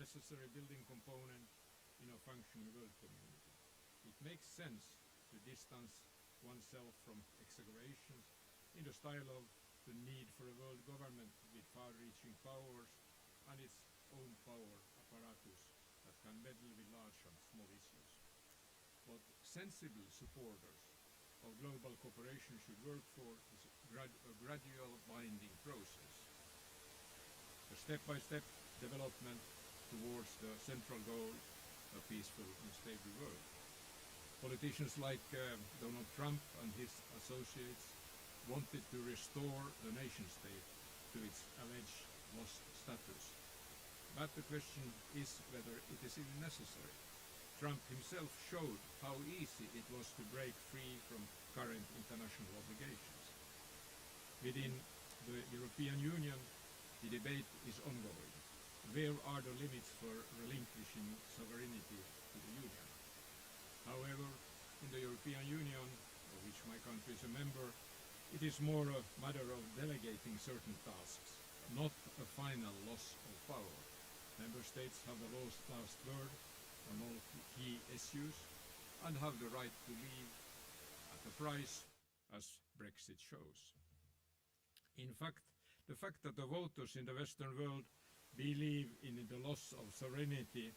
necessary building component in a functioning world community. It makes sense to distance oneself from exaggerations in the style of the need for a world government with far-reaching powers and its own power apparatus that can meddle with large and small issues. What sensible supporters of global cooperation should work for is a gradual binding process, a step-by-step development towards the central goal, a peaceful and stable world. Politicians like Donald Trump and his associates wanted to restore the nation-state to its alleged lost status. But the question is whether it is even necessary. Trump himself showed how easy it was to break free from current international obligations. Within the European Union, the debate is ongoing. Where are the limits for relinquishing sovereignty to the Union? However, in the European Union, of which my country is a member, it is more a matter of delegating certain tasks, not a final loss of power. Member states have the last word on all key issues and have the right to leave at a price, as Brexit shows. In fact, the fact that the voters in the Western world believe in the loss of sovereignty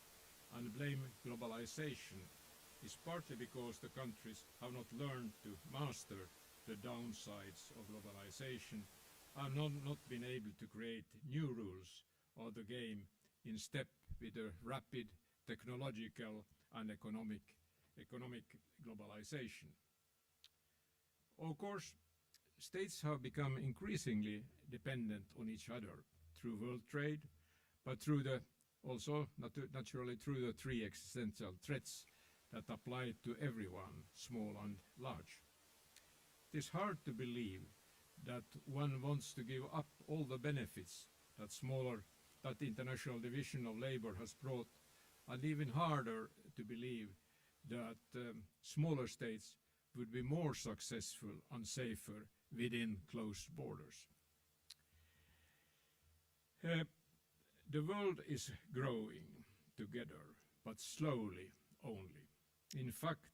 and blame globalization is partly because the countries have not learned to master the downsides of globalization and not been able to create new rules of the game in step with the rapid technological and economic globalization. Of course, states have become increasingly dependent on each other through world trade, but also naturally through the three existential threats that apply to everyone, small and large. It is hard to believe that one wants to give up all the benefits that international division of labor has brought, and even harder to believe that smaller states would be more successful and safer within closed borders. The world is growing together, but slowly only. In fact,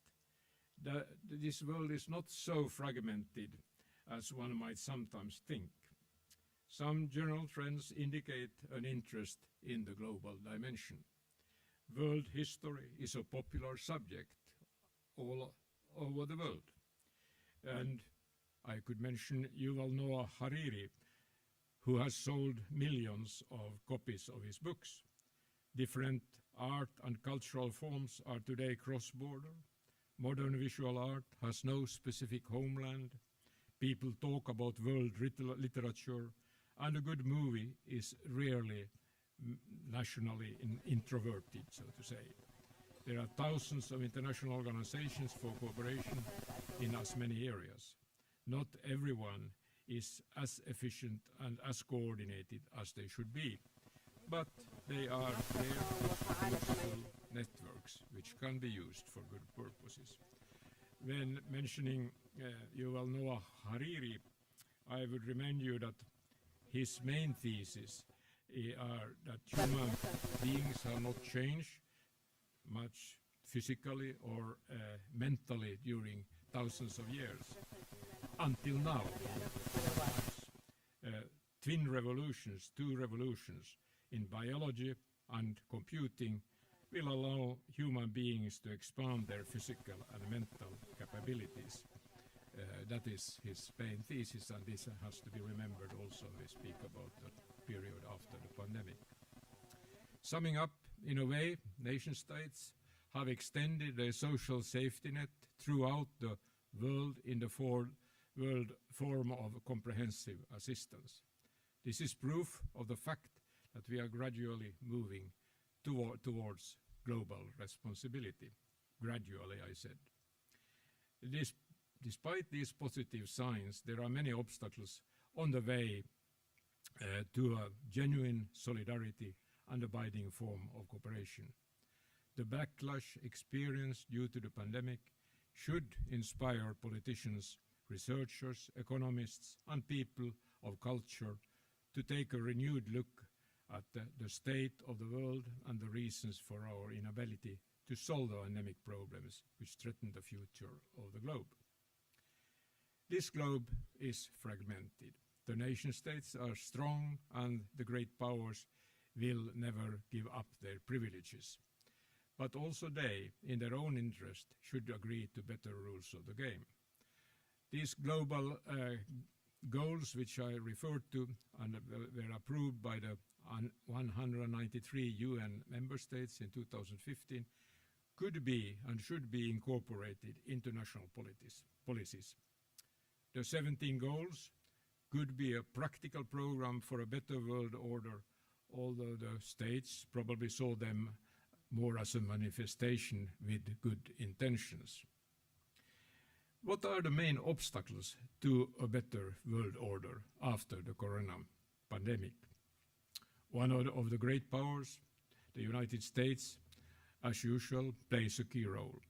this world is not so fragmented as one might sometimes think. Some general trends indicate an interest in the global dimension. World history is a popular subject all over the world. And I could mention Yuval Noah Harari, who has sold millions of copies of his books. Different art and cultural forms are today cross-border. Modern visual art has no specific homeland. People talk about world literature, and a good movie is rarely nationally introverted, so to say. There are thousands of international organizations for cooperation in as many areas. Not everyone is as efficient and as coordinated as they should be, but they are there useful networks which can be used for good purposes. When mentioning Yuval Noah Harari, I would remind you that his main thesis are that human beings have not changed much physically or mentally during thousands of years until now. Twin revolutions, two revolutions in biology and computing will allow human beings to expand their physical and mental capabilities. That is his main thesis, and this has to be remembered also when we speak about the period after the pandemic. Summing up, in a way, nation-states have extended their social safety net throughout the world in the form of comprehensive assistance. This is proof of the fact that we are gradually moving towards global responsibility. Gradually, I said. Despite these positive signs, there are many obstacles on the way to a genuine solidarity and abiding form of cooperation. The backlash experienced due to the pandemic should inspire politicians, researchers, economists, and people of culture to take a renewed look at the state of the world and the reasons for our inability to solve the endemic problems which threaten the future of the globe. This globe is fragmented. The nation-states are strong and the great powers will never give up their privileges. But also they, in their own interest, should agree to better rules of the game. These global goals, which I referred to and were approved by the 193 UN member states in 2015, could be and should be incorporated into national policies. The 17 goals could be a practical program for a better world order, although the states probably saw them more as a manifestation with good intentions. What are the main obstacles to a better world order after the corona pandemic? One of the great powers, the United States, as usual, plays a key role.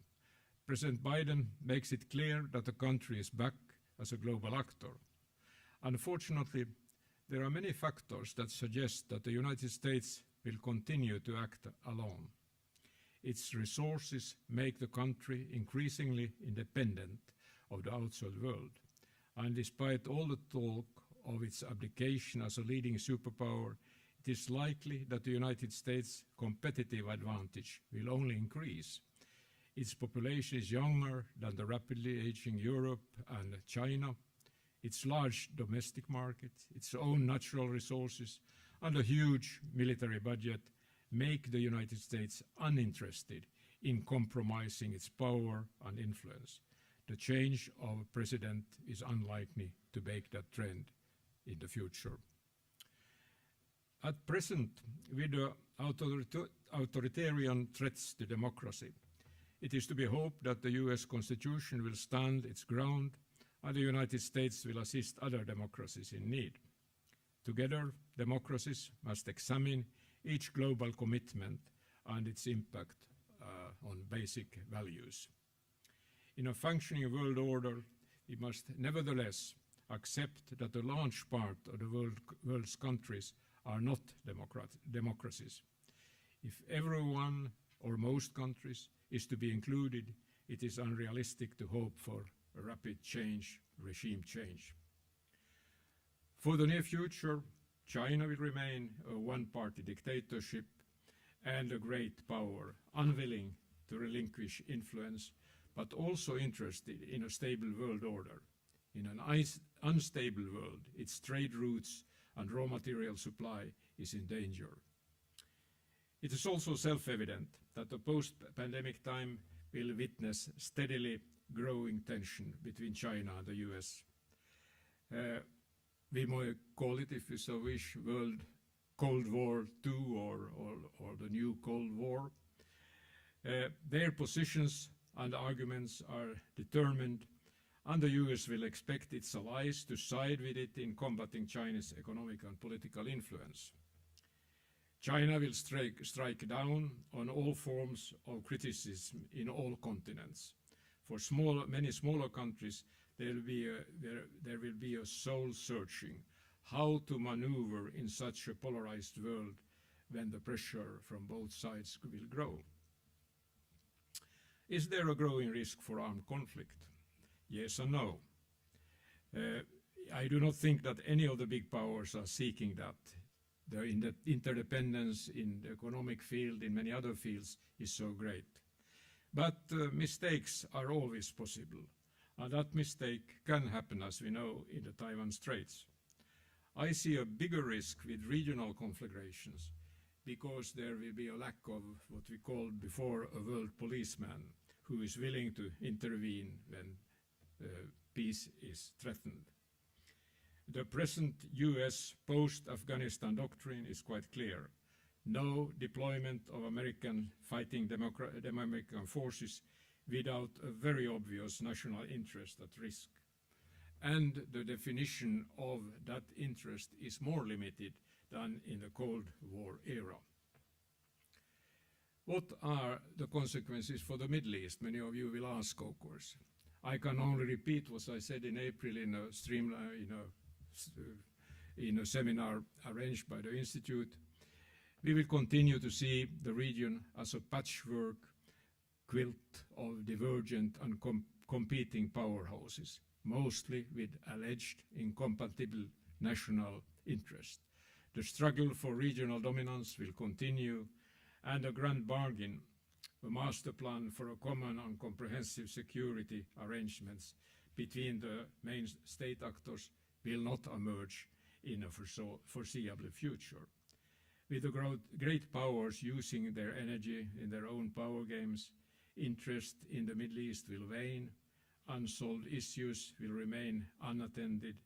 President Biden makes it clear that the country is back as a global actor. Unfortunately, there are many factors that suggest that the United States will continue to act alone. Its resources make the country increasingly independent of the outside world, and despite all the talk of its abdication as a leading superpower, it is likely that the United States' competitive advantage will only increase. Its population is younger than the rapidly aging Europe and China. Its large domestic market, its own natural resources, and a huge military budget make the United States uninterested in compromising its power and influence. The change of president is unlikely to break that trend in the future. At present, with the authoritarian threats to democracy, it is to be hoped that the US Constitution will stand its ground and the United States will assist other democracies in need. Together, democracies must examine each global commitment and its impact on basic values. In a functioning world order, we must nevertheless accept that a large part of the world's countries are not democracies. If everyone or most countries is to be included, it is unrealistic to hope for a rapid regime change. For the near future, China will remain a one-party dictatorship and a great power, unwilling to relinquish influence, but also interested in a stable world order. In an unstable world, its trade routes and raw material supply is in danger. It is also self-evident that the post-pandemic time will witness steadily growing tension between China and the US. We might call it, if you so wish, World Cold War II or the new Cold War. Their positions and arguments are determined, and the US will expect its allies to side with it in combating China's economic and political influence. China will strike down on all forms of criticism in all continents. For many smaller countries, there will be a soul-searching how to maneuver in such a polarized world when the pressure from both sides will grow. Is there a growing risk for armed conflict? Yes and no. I do not think that any of the big powers are seeking that. The interdependence in the economic field, in many other fields, is so great. But mistakes are always possible, and that mistake can happen, as we know, in the Taiwan Straits. I see a bigger risk with regional conflagrations because there will be a lack of what we called before a world policeman who is willing to intervene when peace is threatened. The present US post-Afghanistan doctrine is quite clear. No deployment of American fighting American forces without a very obvious national interest at risk. And the definition of that interest is more limited than in the Cold War era. What are the consequences for the Middle East? Many of you will ask, of course. I can only repeat what I said in April in a seminar arranged by the Institute. We will continue to see the region as a patchwork quilt of divergent and competing powerhouses, mostly with alleged incompatible national interest. The struggle for regional dominance will continue, and a grand bargain, a master plan for a common and comprehensive security arrangements between the main state actors will not emerge in a foreseeable future. With the great powers using their energy in their own power games, interest in the Middle East will wane, unsolved issues will remain unattended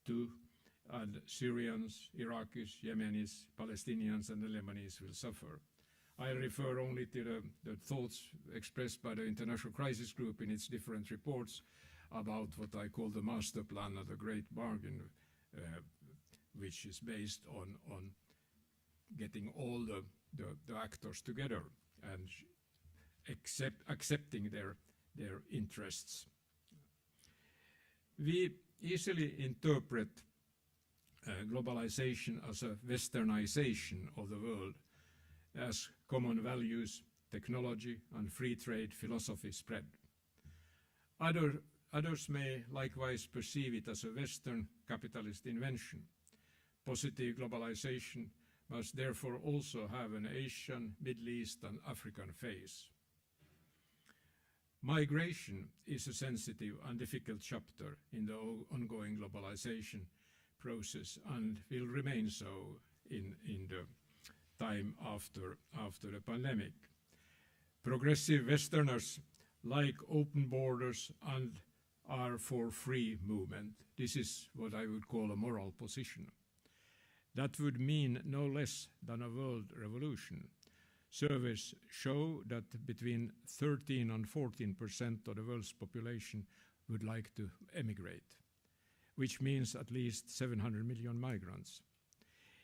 to, and Syrians, Iraqis, Yemenis, Palestinians and the Lebanese will suffer. I refer only to the thoughts expressed by the International Crisis Group in its different reports about what I call the master plan of the Great Bargain, which is based on getting all the actors together and accepting their interests. We easily interpret globalization as a westernization of the world, as common values, technology and free trade philosophy spread. Others may likewise perceive it as a Western capitalist invention. Positive globalization must therefore also have an Asian, Middle East and African phase. Migration is a sensitive and difficult chapter in the ongoing globalization process and will remain so in the time after the pandemic. Progressive Westerners like open borders and are for free movement. This is what I would call a moral position. That would mean no less than a world revolution. Surveys show that between 13 and 14% of the world's population would like to emigrate, which means at least 700 million migrants.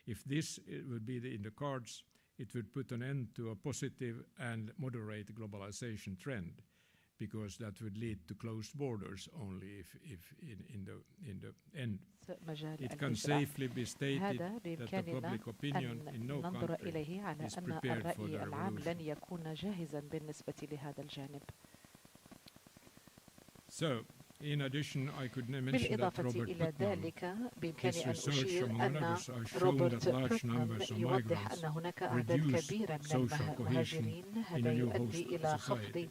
If this would be in the cards, it would put an end to a positive and moderate globalization trend, because that would lead to closed borders only if in the end. It can safely be stated that the public opinion in no country is prepared for the revolution. So, in addition, I could mention that Robert Putnam, his research among others has shown that large numbers of migrants reduce social cohesion in a new host society.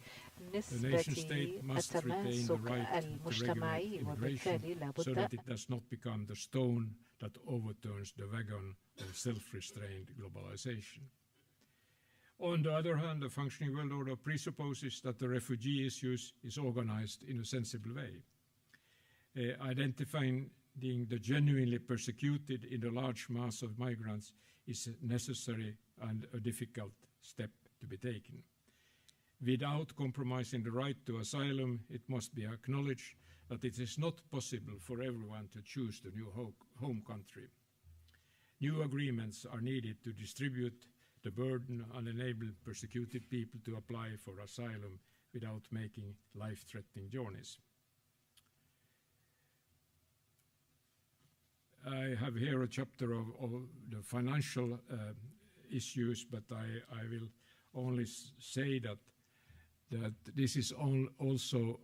The nation-state must retain the right to regulate immigration so that it does not become the stone that overturns the wagon of self-restrained globalization. On the other hand, the functioning world order presupposes that the refugee issues is organized in a sensible way. Identifying the genuinely persecuted in the large mass of migrants is necessary and a difficult step to be taken. Without compromising the right to asylum, it must be acknowledged that it is not possible for everyone to choose the new home country. New agreements are needed to distribute the burden and enable persecuted people to apply for asylum without making life-threatening journeys. I have here a chapter of the financial issues, but I will only say that this is also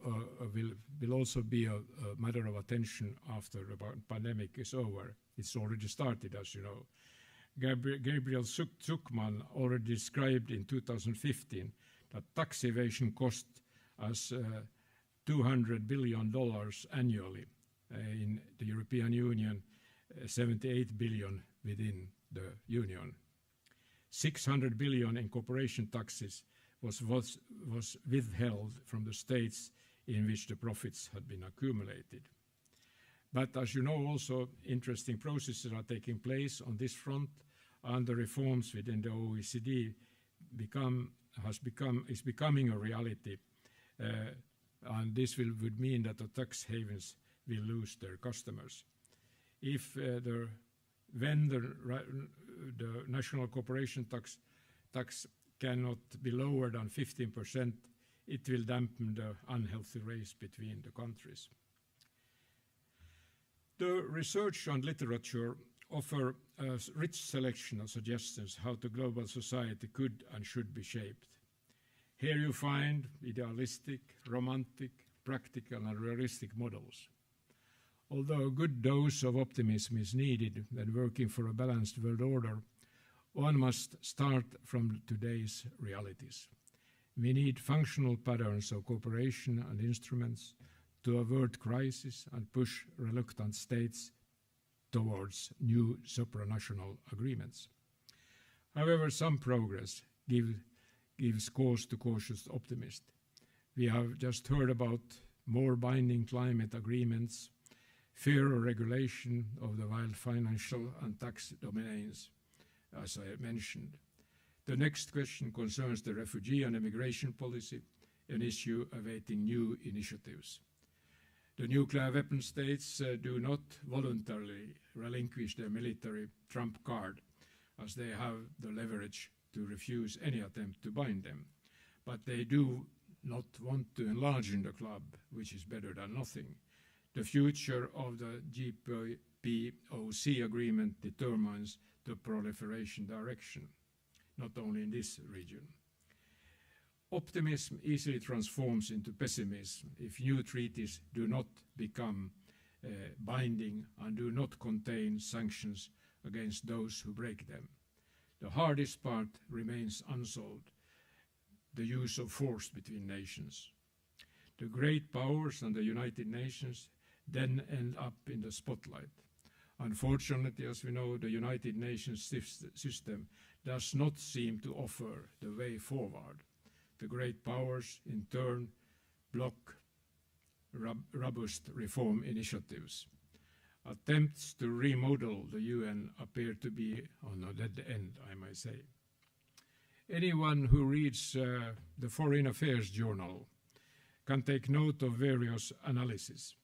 will also be a matter of attention after the pandemic is over. It's already started, as you know. Gabriel Zuckman already described in 2015 that tax evasion cost us $200 billion annually in the European Union, 78 billion within the Union. 600 billion in corporation taxes was withheld from the states in which the profits had been accumulated. But as you know, also interesting processes are taking place on this front, and the reforms within the OECD is becoming a reality, and this would mean that the tax havens will lose their customers. If when the national corporation tax cannot be lower than 15%, it will dampen the unhealthy race between the countries. The research and literature offer a rich selection of suggestions how the global society could and should be shaped. Here you find idealistic, romantic, practical and realistic models. Although a good dose of optimism is needed when working for a balanced world order, one must start from today's realities. We need functional patterns of cooperation and instruments to avert crisis and push reluctant states towards new supranational agreements. However, some progress gives cause to cautious optimism. We have just heard about more binding climate agreements, fairer regulation of the wild financial and tax domains, as I mentioned. The next question concerns the refugee and immigration policy, an issue awaiting new initiatives. The nuclear weapon states do not voluntarily relinquish their military trump card, as they have the leverage to refuse any attempt to bind them. But they do not want to enlarge in the club, which is better than nothing. The future of the GPOC agreement determines the proliferation direction, not only in this region. Optimism easily transforms into pessimism if new treaties do not become binding and do not contain sanctions against those who break them. The hardest part remains unsolved, the use of force between nations. The great powers and the United Nations then end up in the spotlight. Unfortunately, as we know, the United Nations system does not seem to offer the way forward. The great powers, in turn, block robust reform initiatives. Attempts to remodel the UN appear to be on a dead end, I might say. Anyone who reads the Foreign Affairs Journal can take note of various analyses.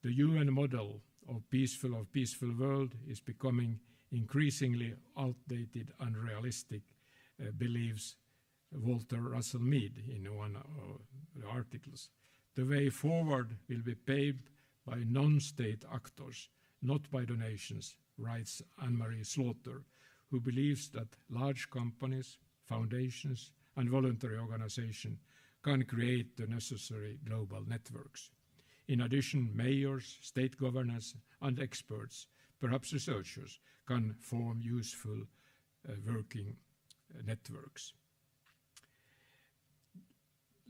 The UN model of peaceful world is becoming increasingly outdated and unrealistic, believes Walter Russell Mead in one of the articles. The way forward will be paved by non-state actors, not by donations, writes Anne-Marie Slaughter, who believes that large companies, foundations, and voluntary organizations can create the necessary global networks. In addition, mayors, state governors, and experts, perhaps researchers, can form useful working networks.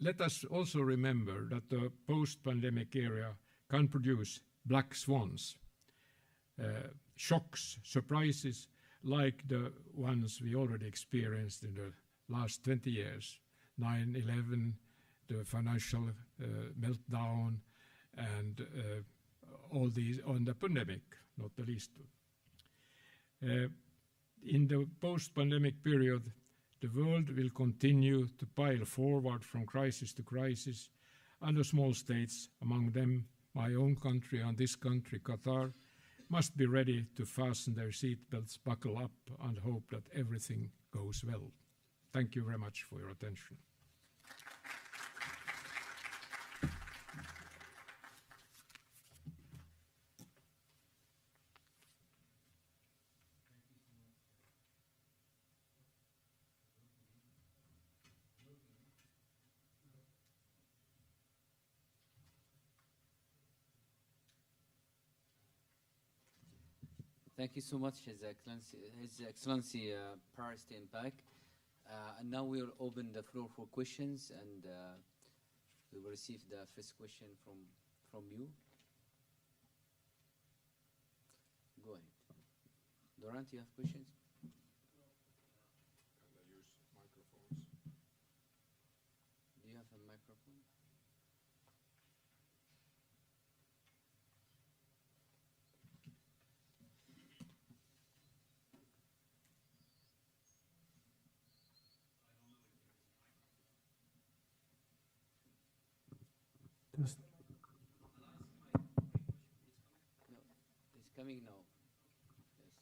Let us also remember that the post-pandemic era can produce black swans, shocks, surprises, like the ones we already experienced in the last 20 years, 9/11, the financial meltdown, and all these on the pandemic, not the least. In the post-pandemic period, the world will continue to pile forward from crisis to crisis, and the small states, among them my own country and this country, Qatar, must be ready to fasten their seatbelts, buckle up, and hope that everything goes well. Thank you very much for your attention. Thank you so much, His Excellency Per Stenbäck. And now we'll open the floor for questions, and we will receive the first question from you. Go ahead. Durant, you have questions? Can they use microphones? Do you have a microphone? No, it's coming now. Yes.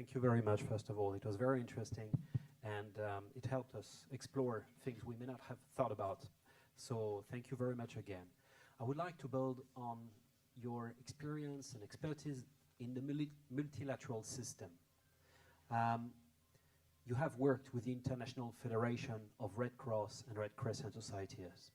Thank you very much, first of all. It was very interesting, and it helped us explore things we may not have thought about. So thank you very much again. I would like to build on your experience and expertise in the multilateral system. You have worked with the International Federation of Red Cross and Red Crescent Societies.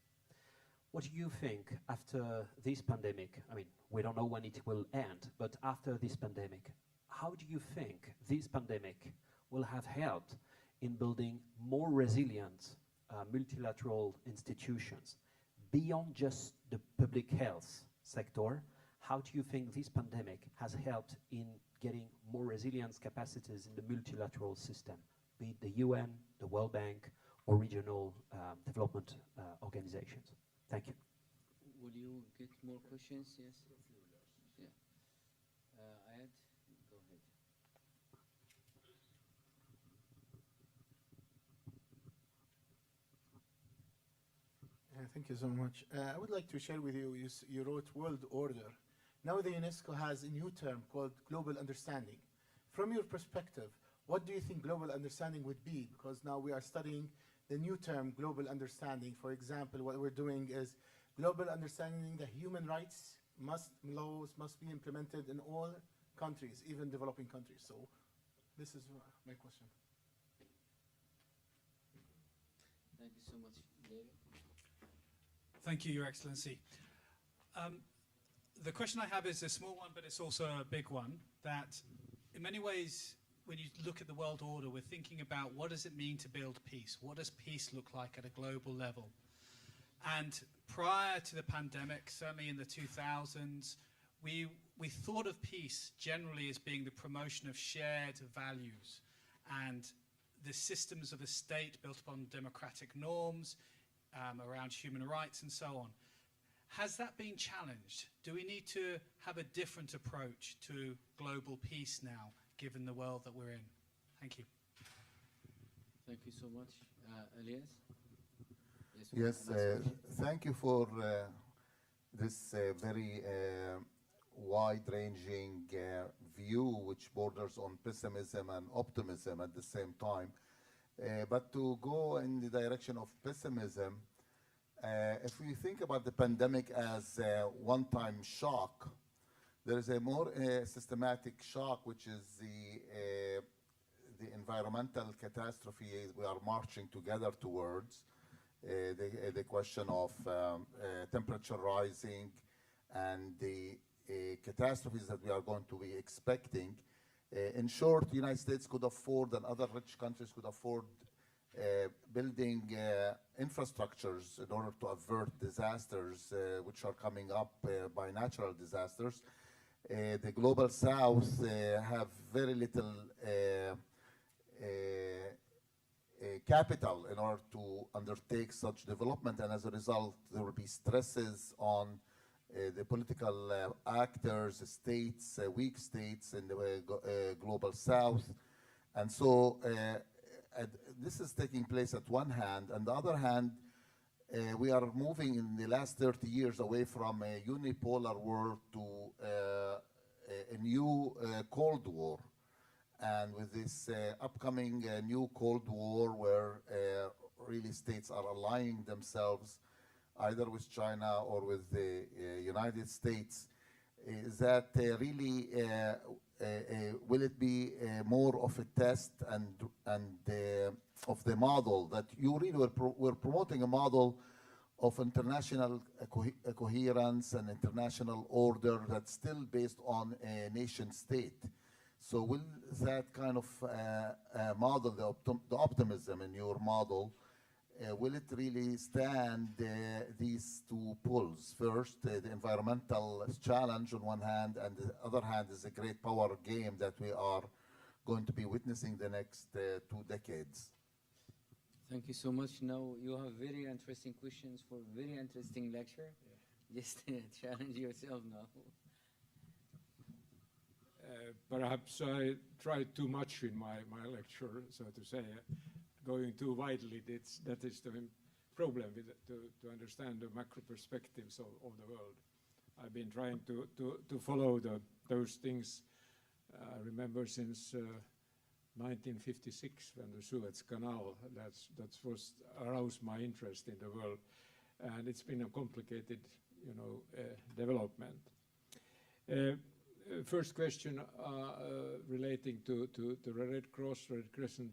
What do you think after this pandemic? I mean, we don't know when it will end, but after this pandemic, how do you think this pandemic will have helped in building more resilient multilateral institutions beyond just the public health sector? How do you think this pandemic has helped in getting more resilience capacities in the multilateral system, be it the UN, the World Bank, or regional development organizations? Thank you. Will you get more questions? Yes. Yeah. Ayad, go ahead. Thank you so much. I would like to share with you, you wrote world order. Now the UNESCO has a new term called global understanding. From your perspective, what do you think global understanding would be? Because now we are studying the new term global understanding. For example, what we're doing is global understanding that human rights laws must be implemented in all countries, even developing countries. So this is my question. Thank you so much, David. Thank you, Your Excellency. The question I have is a small one, but it's also a big one, that in many ways, when you look at the world order, we're thinking about what does it mean to build peace? What does peace look like at a global level? And prior to the pandemic, certainly in the 2000s, we thought of peace generally as being the promotion of shared values and the systems of a state built upon democratic norms, around human rights and so on. Has that been challenged? Do we need to have a different approach to global peace now, given the world that we're in? Thank you. Thank you so much. Elias? Yes, thank you for this very wide-ranging view which borders on pessimism and optimism at the same time. But to go in the direction of pessimism, if we think about the pandemic as a one-time shock, there is a more systematic shock, which is the environmental catastrophe we are marching together towards, the question of temperature rising and the catastrophes that we are going to be expecting. In short, the United States could afford, and other rich countries could afford, building infrastructures in order to avert disasters which are coming up by natural disasters. The global south have very little capital in order to undertake such development, and as a result there will be stresses on the political actors, states, weak states in the global south. And so this is taking place at one hand. On the other hand, we are moving in the last 30 years away from a unipolar world to a new Cold War. And with this upcoming new Cold War, where really states are aligning themselves either with China or with the United States, is that really will it be more of a test and of the model that you really we're promoting a model of international coherence and international order that's still based on a nation state. So will that kind of model, the optimism in your model, will it really stand these two pulls? First, the environmental challenge on one hand, and the other hand is a great power game that we are going to be witnessing the next 2 decades. Thank you so much. Now you have very interesting questions for very interesting lecture. Yeah. Just challenge yourself now. Perhaps I tried too much in my lecture, so to say. Going too widely, that is the problem with to understand the macro perspectives of the world. I've been trying to follow those things. I remember since 1956 when the Suez Canal, that's first aroused my interest in the world, and it's been a complicated, development. First question relating to the Red Cross, Red Crescent.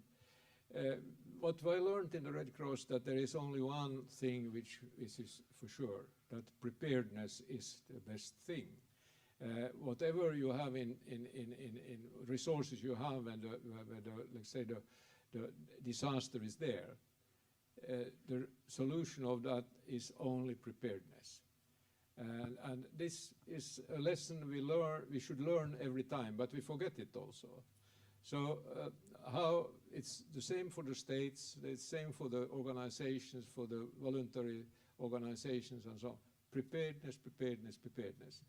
What I learned in the Red Cross that there is only one thing which is for sure, that preparedness is the best thing. Whatever you have in resources you have, and let's say the disaster is there, the solution of that is only preparedness. And this is a lesson we should learn every time, but we forget it also. So how it's the same for the states, the same for the organizations, for the voluntary organizations and so on. Preparedness, preparedness, preparedness.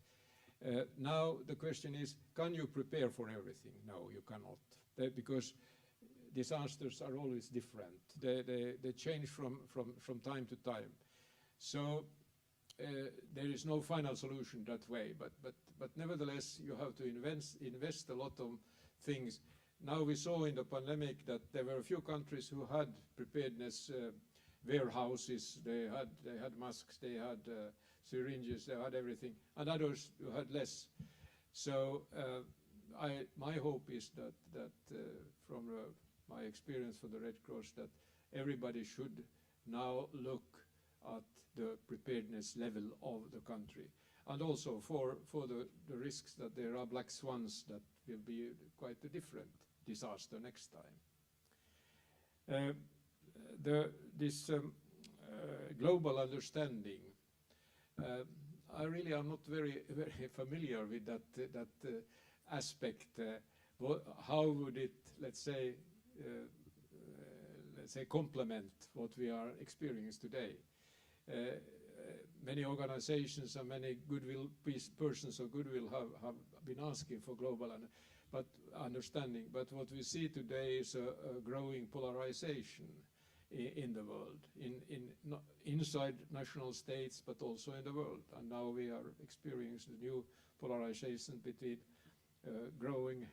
Now the question is, can you prepare for everything? No, you cannot, because disasters are always different. They change from time to time. So there is no final solution that way, but nevertheless you have to invest a lot of things. Now we saw in the pandemic that there were a few countries who had preparedness warehouses. They had masks, they had syringes, they had everything, and others who had less. So my hope is that from my experience for the Red Cross, that everybody should now look at the preparedness level of the country, and also for the risks that there are black swans that will be quite a different disaster next time. This global understanding, I really am not very familiar with that aspect. How would it, let's say, complement what we are experiencing today? Many organizations and many goodwill persons of goodwill have been asking for global understanding, but what we see today is a growing polarization in the world, inside national states, but also in the world. And now we are experiencing the new polarization between growing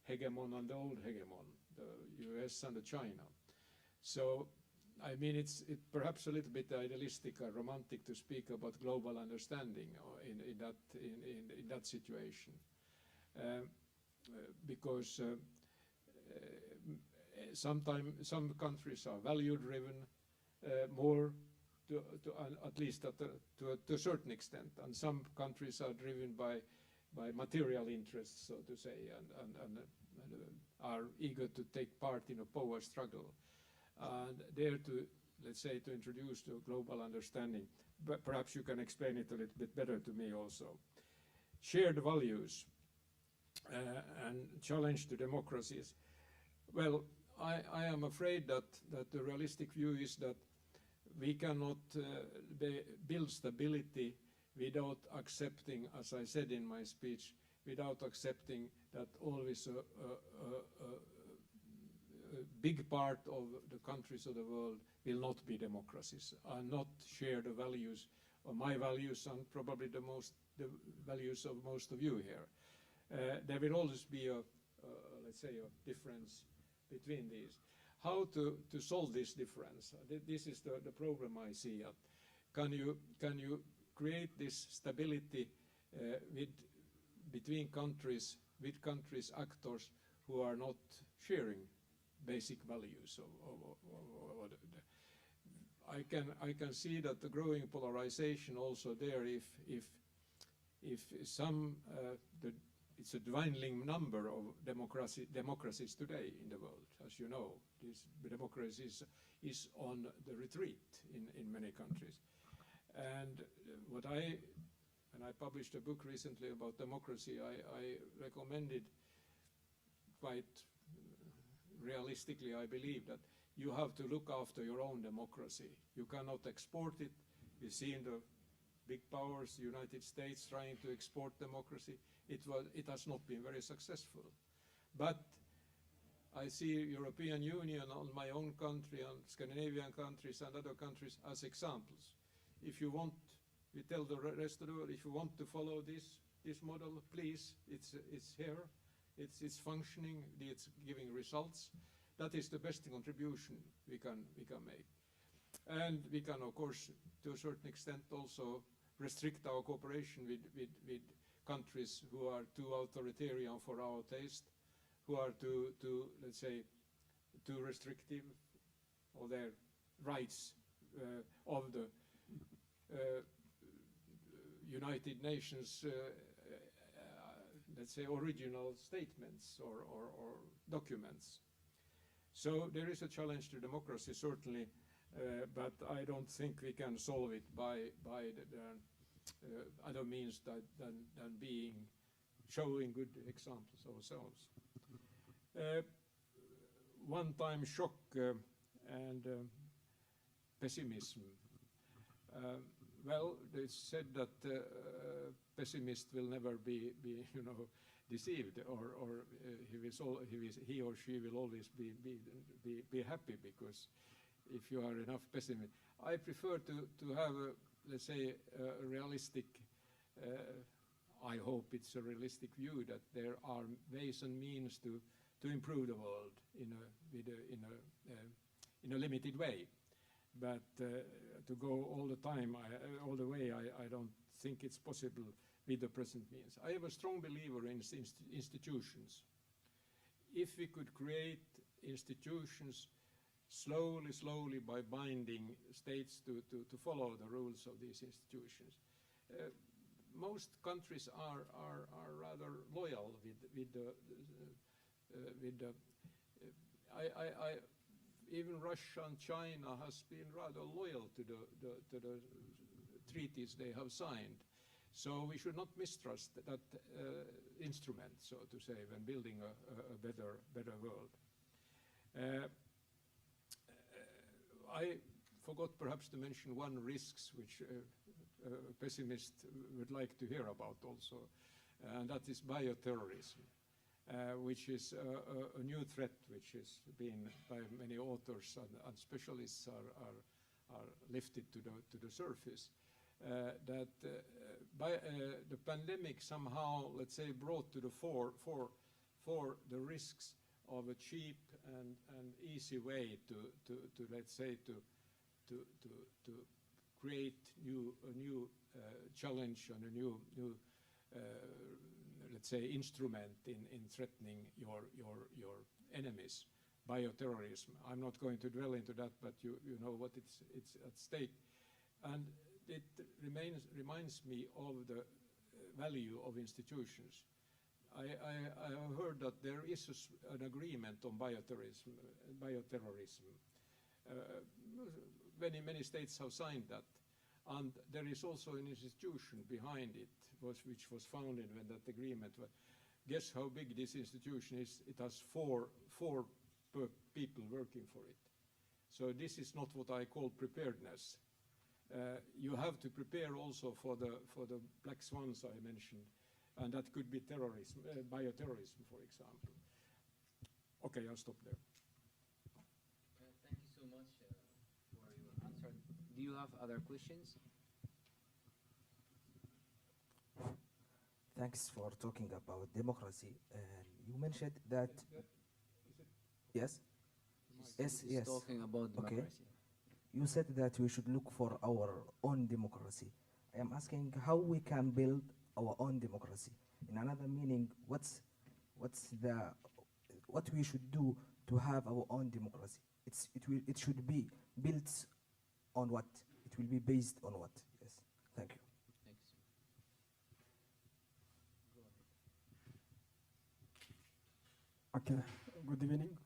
hegemon and the old hegemon, the US and the China. So, I mean, it's perhaps a little bit idealistic or romantic to speak about global understanding in that situation, because sometimes some countries are value-driven more, at least to a certain extent, and some countries are driven by material interests, so to say, and are eager to take part in a power struggle. And there to, let's say, to introduce the global understanding. But perhaps you can explain it a little bit better to me also. Shared values and challenge to democracies. Well, I am afraid that the realistic view is that we cannot build stability without accepting, as I said in my speech, without accepting that always a big part of the countries of the world will not be democracies and not share the values, or my values, and probably the values of most of you here. There will always be let's say, a difference between these. How to solve this difference? This is the problem I see. Can you create this stability between countries, with countries, actors who are not sharing basic values? I can see that the growing polarization also there. If some it's a dwindling number of democracies today in the world, as you know. This democracy is on the retreat in many countries. And when I published a book recently about democracy, I recommended quite realistically, I believe, that you have to look after your own democracy. You cannot export it. We see in the big powers, the United States, trying to export democracy. It has not been very successful. But I see European Union, on my own country, and Scandinavian countries and other countries as examples. If you want, we tell the rest of the world, if you want to follow this model, please, it's here. it's functioning, it's giving results. That is the best contribution we can make. And we can, of course, to a certain extent also restrict our cooperation with countries who are too authoritarian for our taste, who are too let's say, too restrictive of their rights of the United Nations, let's say, original statements or documents. So there is a challenge to democracy, certainly, but I don't think we can solve it by other means than showing good examples ourselves. One-time shock and pessimism. Well, it's said that pessimist will never be deceived, or he or she will always be happy, because if you are enough pessimist. I prefer to have a, let's say, a realistic, I hope it's a realistic view that there are ways and means to improve the world in a limited way. But to go all the time, all the way, I don't think it's possible with the present means. I am a strong believer in institutions. If we could create institutions slowly by binding states to follow the rules of these institutions, most countries are rather loyal with the even Russia and China has been rather loyal to the treaties they have signed. So we should not mistrust that instrument, so to say, when building a better world. I forgot perhaps to mention one risks which a pessimist would like to hear about also, and that is bioterrorism. Which is a new threat which has been by many authors and specialists are lifted to the surface. That the pandemic somehow, let's say, brought to the fore the risks of a cheap and easy way to let's say to create a new challenge and a new let's say, instrument in threatening your enemies, bioterrorism. I'm not going to dwell into that, but you know what it's at stake. And it reminds me of the value of institutions. I have heard that there is an agreement on bioterrorism. Many states have signed that. And there is also an institution behind it, which was founded when that agreement was. Guess how big this institution is? It has four people working for it. So this is not what I call preparedness. You have to prepare also for the black swans I mentioned, and that could be terrorism, bioterrorism, for example. Okay, I'll stop there. Thank you so much for your answer. Do you have other questions? Thanks for talking about democracy. You mentioned that. Yes. Yes. He's talking about democracy. Okay. You said that we should look for our own democracy. I am asking how we can build our own democracy. In another meaning, what we should do to have our own democracy. It should be built on what? It will be based on what? Yes. Thank you. Thanks. Go ahead. Okay. Good evening.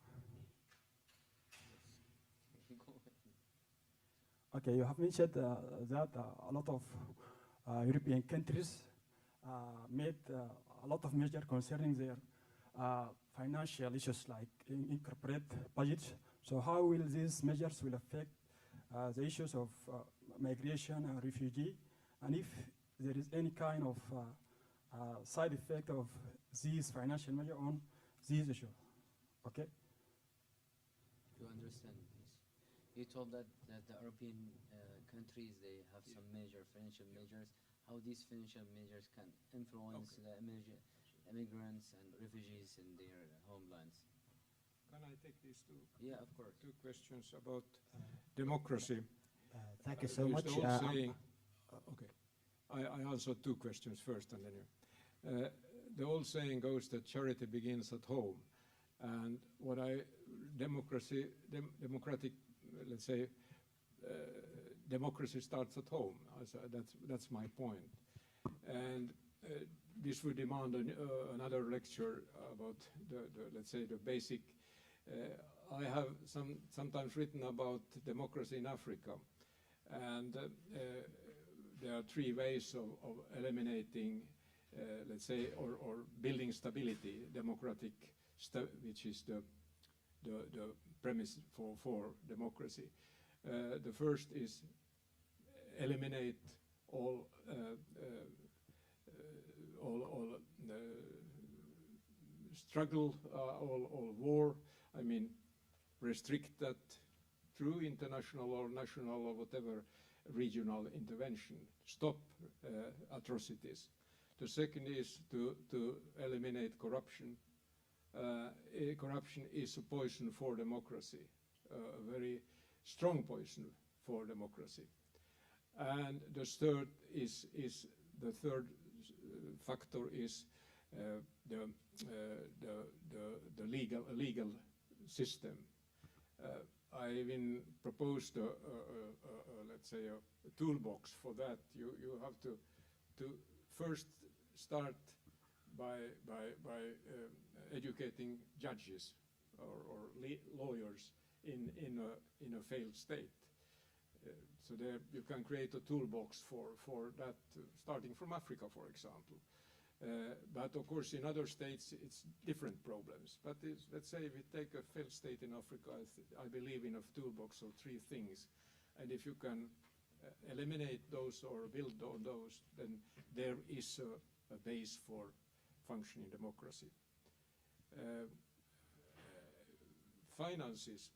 Okay, you have mentioned that a lot of European countries made a lot of measures concerning their financial issues, like incorporate budgets. So how will these measures will affect the issues of migration and refugee, and if there is any kind of side effect of these financial measures on these issues? Okay. To understand this, you told that the European countries, they have some major financial measures. How these financial measures can influence the immigrants and refugees in their homelands. Can I take these two? Yeah, of course. Two questions about democracy. Thank you so There's much. the old saying, okay, I answer two questions first, and then you. The old saying goes that charity begins at home, and what democratic, let's say, democracy starts at home. That's my point, and this would demand another lecture about let's say the basic. I have sometimes written about democracy in Africa, and there are three ways of eliminating, let's say, or building stability, democratic, which is the premise for democracy. The first is eliminate all struggle, all war. I mean, restrict that through international or national or whatever regional intervention. Stop atrocities. The second is to eliminate corruption. Corruption is a poison for democracy, a very strong poison for democracy. And the third is the third factor is the legal system. I even proposed let's say a toolbox for that. You have to first start by educating judges or lawyers in a failed state. So there you can create a toolbox for that, starting from Africa, for example. But of course, in other states, it's different problems. But let's say if we take a failed state in Africa, I believe in a toolbox of three things. And if you can eliminate those or build on those, then there is a base for functioning democracy. Finances.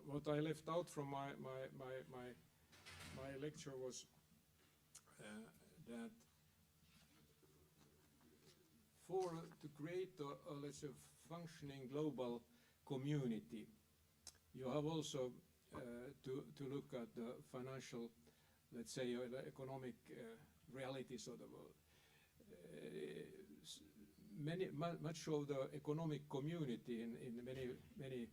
What I left out from my lecture was that to create a let's say functioning global community, you have also to look at the financial, let's say, the economic realities of the world. Much of the economic community in many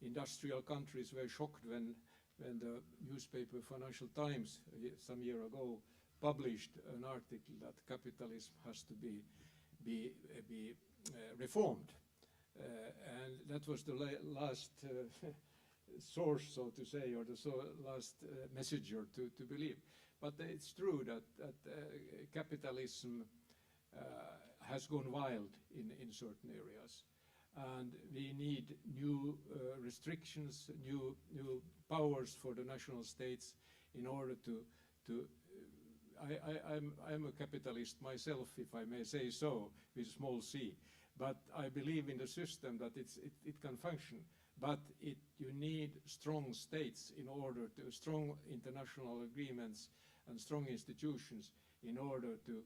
industrial countries were shocked when the newspaper Financial Times some year ago published an article that capitalism has to be reformed, and that was the last source, so to say, or the last messenger to believe. But it's true that capitalism has gone wild in certain areas, and we need new restrictions, new powers for the national states in order to I'm a capitalist myself, if I may say so, with small c, but I believe in the system that it can function, but you need strong states in order to, strong international agreements and strong institutions in order to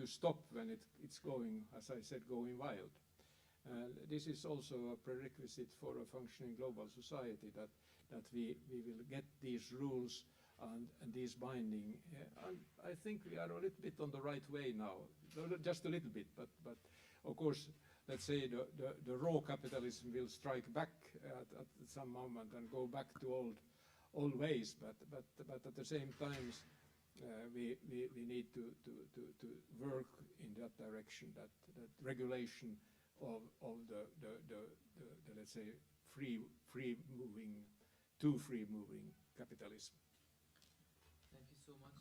stop when it's going, as I said, going wild. This is also a prerequisite for a functioning global society, that we will get these rules and these binding. And I think we are a little bit on the right way now, just a little bit, but of course, let's say the raw capitalism will strike back at some moment and go back to old ways, but at the same time, we need to work in that direction, that regulation of the let's say free moving capitalism. Thank you so much.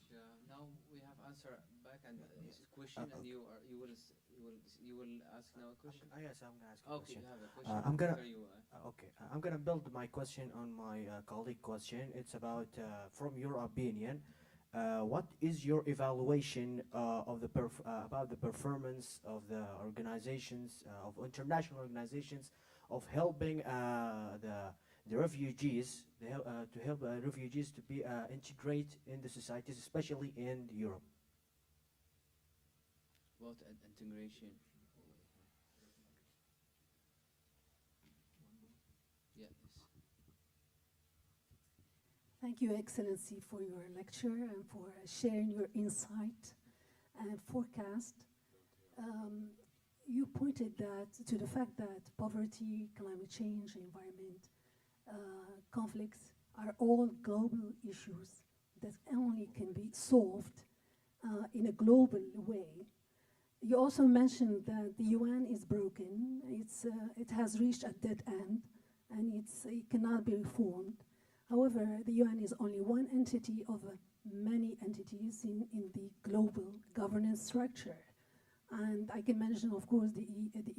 Now we have answer back and his question, and you will ask now a question. Yes, I'm gonna ask a Okay, question. you have a question. I'm gonna There you are. okay. I'm gonna build my question on my colleague question. It's about, from your opinion, what is your evaluation of the about the performance of the organizations, of international organizations, of helping the refugees, to help refugees to be integrate in the societies, especially in Europe? about integration. Yeah, yes. Thank you, Excellency, for your lecture and for sharing your insight and forecast. You pointed to the fact that poverty, climate change, environment, conflicts are all global issues that only can be solved in a global way. You also mentioned that the UN is broken. It has reached a dead end, and it cannot be reformed. However, the UN is only one entity of many entities in the global governance structure. And I can mention, of course, the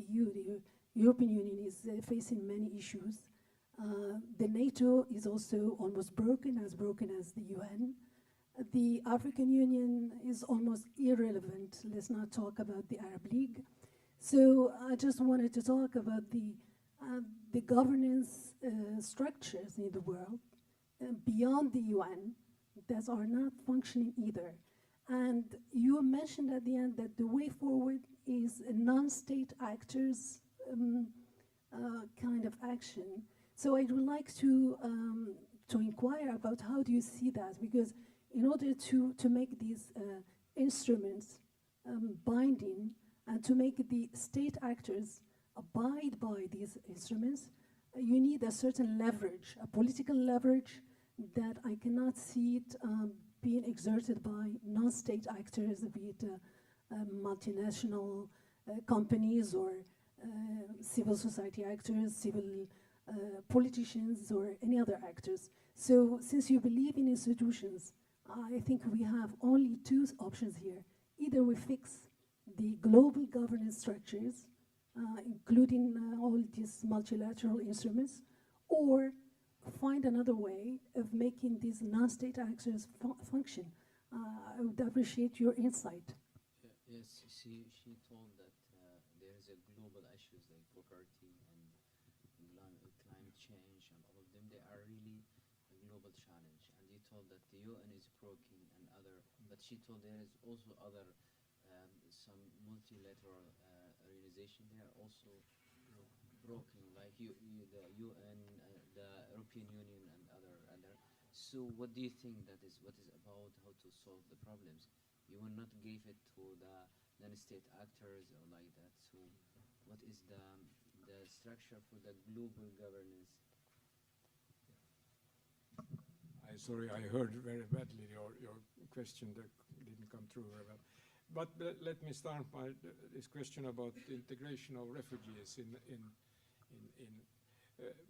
EU, the European Union is facing many issues. The NATO is also almost broken as the UN. The African Union is almost irrelevant. Let's not talk about the Arab League. So I just wanted to talk about the governance structures in the world beyond the UN that are not functioning either. And you mentioned at the end that the way forward is a non-state actors kind of action. So I would like to inquire about how do you see that, because in order to make these instruments binding and to make the state actors abide by these instruments, you need a certain leverage, a political leverage that I cannot see it being exerted by non-state actors, be it multinational companies or civil society actors, civil politicians or any other actors. So since you believe in institutions, I think we have only two options here. Either we fix the global governance structures, including all these multilateral instruments, or find another way of making these non-state actors function. I would appreciate your insight. Yes, she told that there is a global issues like poverty and climate change and all of them. They are really a global challenge. And you told that the UN is broken and other, but she told there is also other some multilateral organization. They are also broken, like the UN, the European Union, and other. So, what do you think what is about how to solve the problems? You will not give it to the non-state actors or like that. So, what is the structure for the global governance? Sorry, I heard very badly your question that didn't come through very well. But let me start by this question about the integration of refugees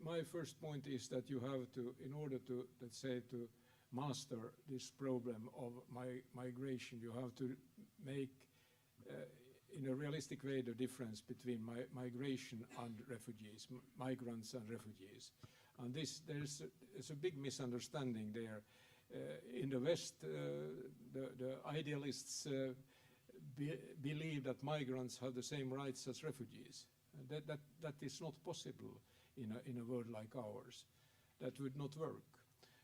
my first point is that you have to, in order to, let's say, to master this problem of migration, you have to make, in a realistic way, the difference between migration and refugees, migrants and refugees. And there's a big misunderstanding there. In the West, the idealists believe that migrants have the same rights as refugees. That is not possible in a world like ours. That would not work.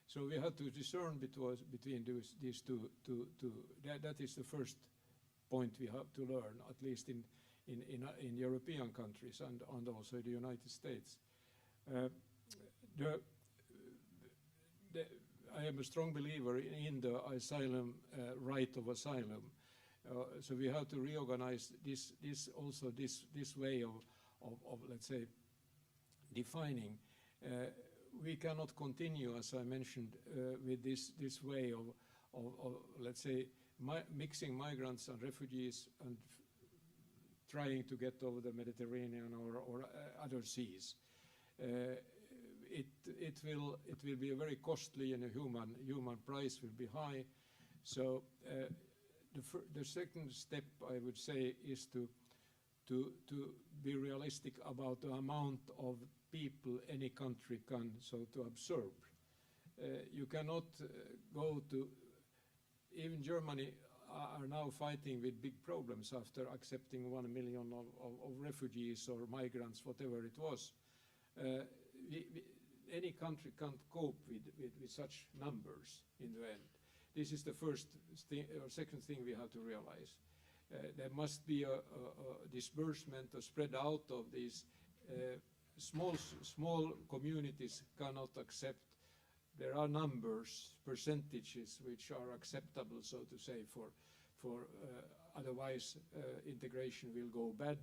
So we have to discern between these two. That is the first point we have to learn, at least in European countries and also the United States. I am a strong believer in the asylum right of asylum. So we have to reorganize this way of let's say, defining. We cannot continue, as I mentioned, with this way of let's say, mixing migrants and refugees and trying to get over the Mediterranean or other seas. It will be very costly, and the human price will be high. So the second step, I would say, is to be realistic about the amount of people any country can to absorb. You cannot go to, even Germany are now fighting with big problems after accepting 1 million of refugees or migrants, whatever it was. Any country can't cope with such numbers in the end. This is the first thing, or second thing we have to realize. there must be a disbursement, a spread out of these. Small communities cannot accept. There are numbers, percentages, which are acceptable, so to say, for otherwise integration will go bad,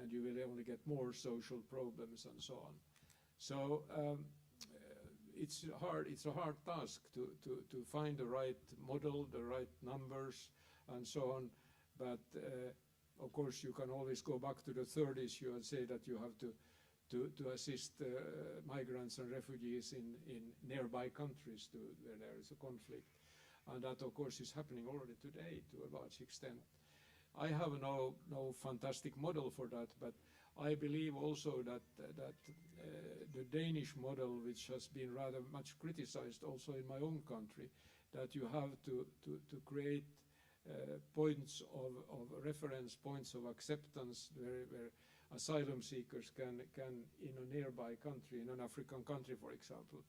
and you will only get more social problems and so on. So it's a hard task to find the right model, the right numbers, and so on. But of course, you can always go back to the third issue and say that you have to assist migrants and refugees in nearby countries where there is a conflict. And that, of course, is happening already today to a large extent. I have no fantastic model for that, but I believe also that the Danish model, which has been rather much criticized also in my own country, that you have to create points of reference, points of acceptance, where asylum seekers can in a nearby country, in an African country, for example,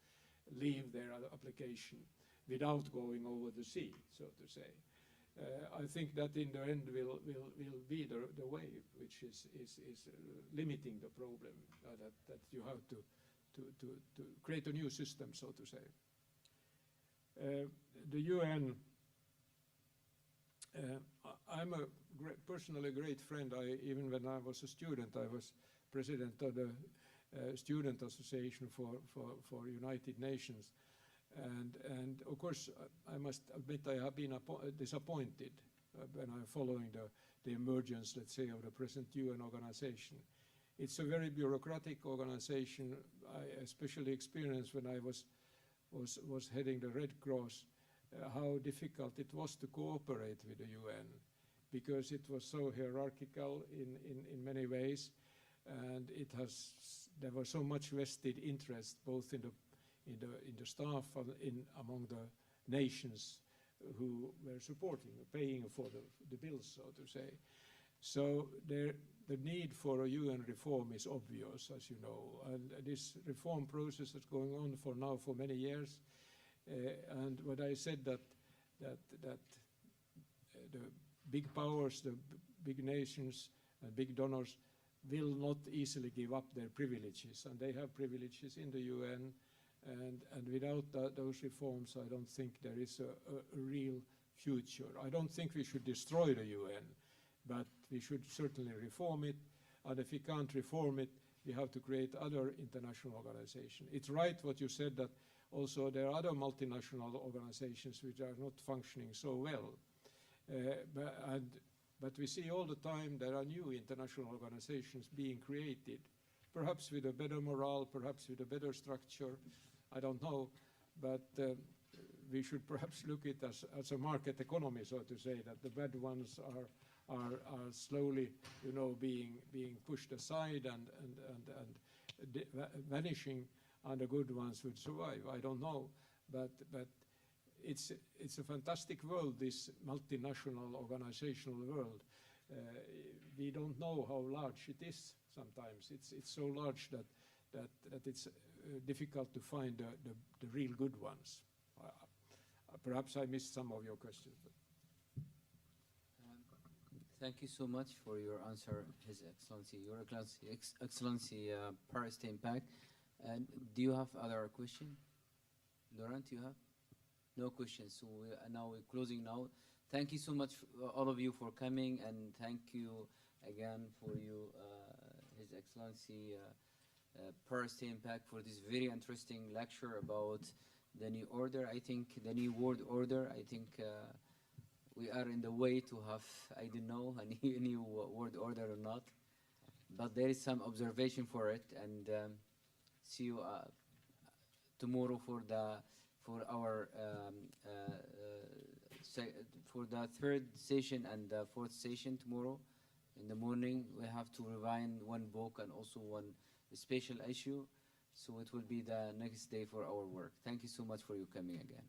leave their application without going over the sea, so to say. I think that in the end will be the way which is limiting the problem, that you have to create a new system, so to say. The UN, I'm personally a great friend. Even when I was a student, I was president of the Student Association for United Nations. And of course, I must admit I have been disappointed when I'm following the emergence, let's say, of the present UN organization. It's a very bureaucratic organization. I especially experienced when I was heading the Red Cross how difficult it was to cooperate with the UN, because it was so hierarchical in many ways, and there was so much vested interest both in the staff and among the nations who were supporting, paying for the bills, so to say. So the need for a UN reform is obvious, as you know, and this reform process is going on for many years. And what I said that the big powers, the big nations and big donors will not easily give up their privileges, and they have privileges in the UN. And without those reforms, I don't think there is a real future. I don't think we should destroy the UN, but we should certainly reform it. And if we can't reform it, we have to create other international organizations. It's right what you said, that also there are other multinational organizations which are not functioning so well. But we see all the time there are new international organizations being created, perhaps with a better morale, perhaps with a better structure. I don't know, but we should perhaps look at it as a market economy, so to say, that the bad ones are slowly, being pushed aside and vanishing, and the good ones would survive. I don't know, but it's a fantastic world, this multinational organizational world. We don't know how large it is sometimes. It's so large that it's difficult to find the real good ones. Perhaps I missed some of your questions. Thank you so much for your answer, His Excellency, Your Excellency, Paris Stinpak. And do you have other question? Laurent, you have? No questions. So now we're closing now. Thank you so much, all of you, for coming, and thank you again for you, His Excellency, Paris Stinpak, for this very interesting lecture about the new order. I think the new world order. I think we are in the way to have, I don't know, a new world order or not, but there is some observation for it, and see you tomorrow for the third session and the fourth session tomorrow in the morning. We have to revise one book and also one special issue, so it will be the next day for our work. Thank you so much for you coming again.